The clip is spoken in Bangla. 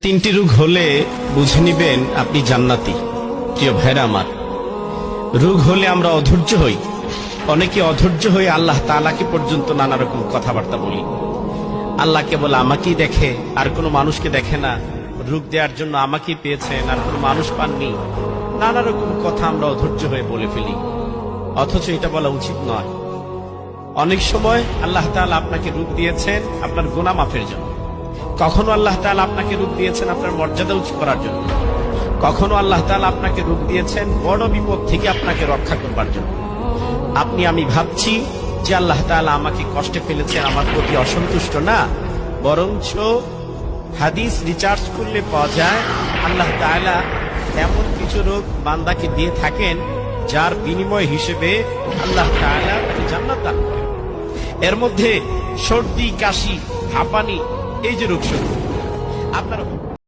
তিনটি রোগ হলে বুঝে নিবেন আপনি জান্নাতি। প্রিয় ভাইরা আমার, রোগ হলে আমরা অধৈর্য হই। অনেকে অধৈর্য হয়ে আল্লাহ তাআলাকে পর্যন্ত নানা রকম কথাবার্তা বলি। আল্লাহকে বলে আমাকেই দেখে, আর কোনো মানুষকে দেখে না। রোগ দেওয়ার জন্য আমাকেই পেয়েছেন, আর কোনো মানুষ পাননি। নানা রকম কথা আমরা অধৈর্য হয়ে বলে ফেলি, অথচ এটা বলা উচিত নয়। অনেক সময় আল্লাহ তাআলা আপনাকে রোগ দিয়েছেন আপনার গুনাহ মাফের জন্য। কখনো আল্লাহ তাআলা আপনাকে রোগ দিয়েছেন আপনার মর্যাদা উঁচু করার জন্য। কখনো আল্লাহ তাআলা আপনাকে রোগ দিয়েছেন বড় বিপদ থেকে আপনাকে রক্ষা করবার জন্য। আমি ভাবছি যে আল্লাহ তাআলা আমাকে কষ্টে ফেলেছেন, আমার প্রতি অসন্তুষ্ট না, বরঞ্চ হাদিস রিসার্চ করলে পাওয়া যায় আল্লাহ তাআলা এমন কিছু রোগ বান্দাকে দিয়ে থাকেন যার বিনিময় হিসেবে আল্লাহ তাআলা তাকে জান্নাত দান করেন। এর মধ্যে সর্দি, কাশি, হাঁপানি, এই যে রোগ আপনার